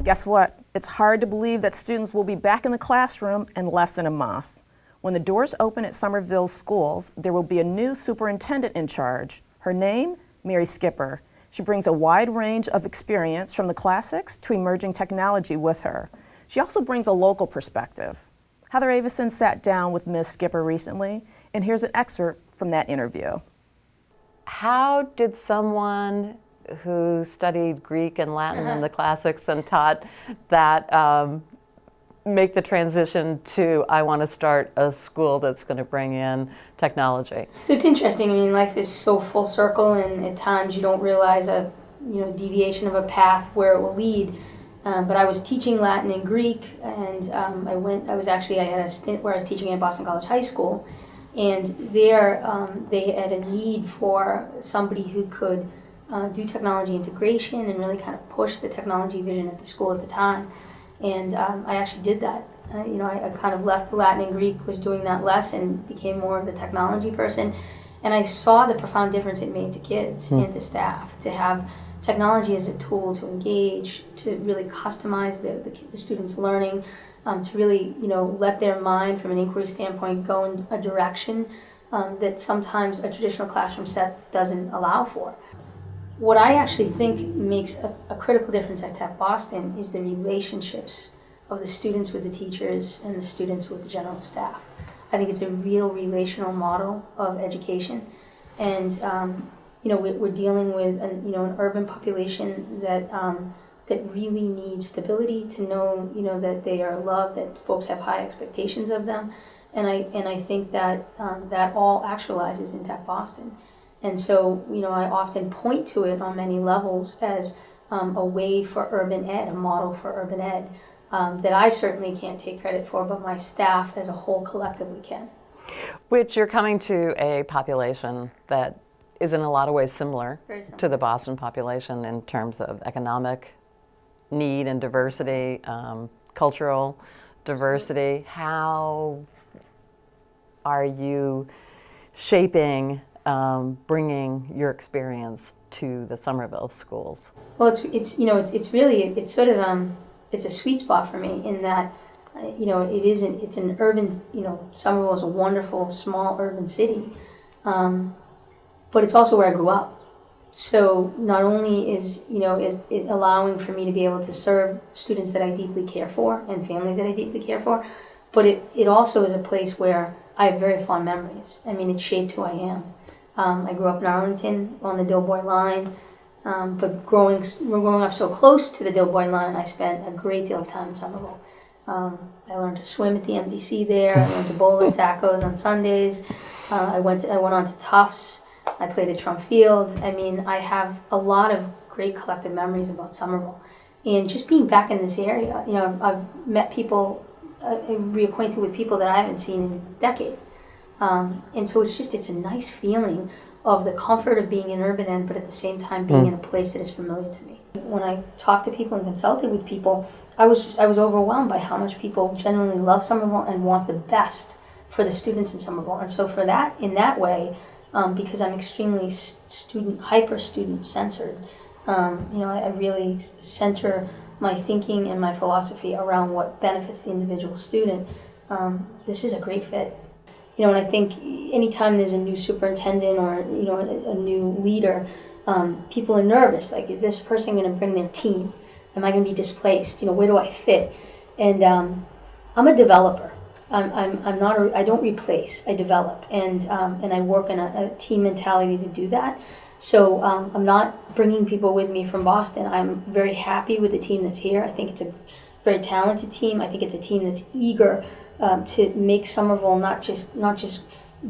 Guess what? It's hard to believe that students will be back in the classroom in less than a month. When the doors open at Somerville schools, there will be a new superintendent in charge. Her name, Mary Skipper. She brings a wide range of experience from the classics to emerging technology with her. She also brings a local perspective. Heather Avison sat down with Ms. Skipper recently, and here's an excerpt from that interview. How did someone who studied Greek and Latin and the classics and taught that make the transition to, I want to start a school that's going to bring in technology? So it's interesting. I mean, life is so full circle, and at times you don't realize a deviation of a path where it will lead. But I was teaching Latin and Greek, and I had a stint where I was teaching at Boston College High School, and there they had a need for somebody who could do technology integration and really kind of push the technology vision at the school at the time. And I actually did that. I kind of left the Latin and Greek, was doing that less, and became more of the technology person. And I saw the profound difference it made to kids and to staff, to have technology as a tool to engage, to really customize the students' learning, to really let their mind from an inquiry standpoint go in a direction that sometimes a traditional classroom set doesn't allow for. What I actually think makes a critical difference at Tech Boston is the relationships of the students with the teachers and the students with the general staff. I think it's a real relational model of education, and we're dealing with an urban population that really needs stability, to know that they are loved, that folks have high expectations of them, and I think that that all actualizes in Tech Boston. And so, I often point to it on many levels as a way for urban ed, a model for urban ed, that I certainly can't take credit for, but my staff as a whole collectively can. Which you're coming to a population that is in a lot of ways similar to the Boston population in terms of economic need and diversity, cultural diversity. How are you shaping bringing your experience to the Somerville schools? Well, it's a sweet spot for me in that it's an urban, Somerville is a wonderful small urban city, but it's also where I grew up. So not only is it allowing for me to be able to serve students that I deeply care for and families that I deeply care for, but it also is a place where I have very fond memories. I mean, it shaped who I am. I grew up in Arlington on the Doughboy line, but growing up so close to the Doughboy line, I spent a great deal of time in Somerville. I learned to swim at the MDC there. I learned to bowl at Sacco's on Sundays. I went on to Tufts. I played at Trump Field. I mean, I have a lot of great collective memories about Somerville. And just being back in this area, I've met people, reacquainted with people that I haven't seen in a decade. And so it's a nice feeling of the comfort of being in urban ed, but at the same time being in a place that is familiar to me. When I talked to people and consulted with people, I was overwhelmed by how much people genuinely love Somerville and want the best for the students in Somerville. And so for that, in that way, because I'm extremely hyper student centered, I really center my thinking and my philosophy around what benefits the individual student. This is a great fit. And I think anytime there's a new superintendent or a new leader, people are nervous. Like, is this person going to bring their team? Am I going to be displaced? Where do I fit? And I'm a developer. I'm not. I don't replace. I develop, and I work in a team mentality to do that. So I'm not bringing people with me from Boston. I'm very happy with the team that's here. I think it's a very talented team. I think it's a team that's eager to make Somerville not just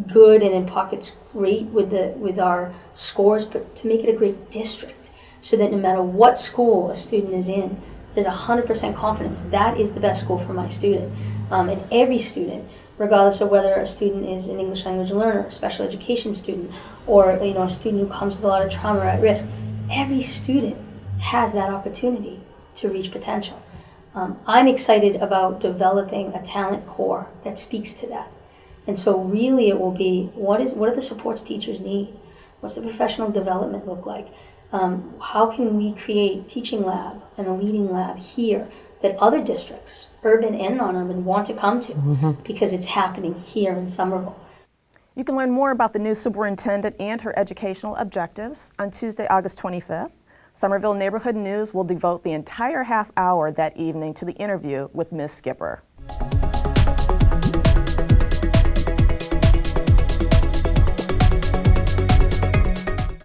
good and in pockets great with our scores, but to make it a great district, so that no matter what school a student is in, there's 100% confidence that is the best school for my student. And every student, regardless of whether a student is an English language learner, a special education student, or a student who comes with a lot of trauma or at risk, every student has that opportunity to reach potential. I'm excited about developing a talent core that speaks to that. And so really it will be, what do the supports teachers need? What's the professional development look like? How can we create teaching lab and a leading lab here that other districts, urban and non-urban, want to come to because it's happening here in Somerville. You can learn more about the new superintendent and her educational objectives on Tuesday, August 25th. Somerville Neighborhood News will devote the entire half hour that evening to the interview with Ms. Skipper.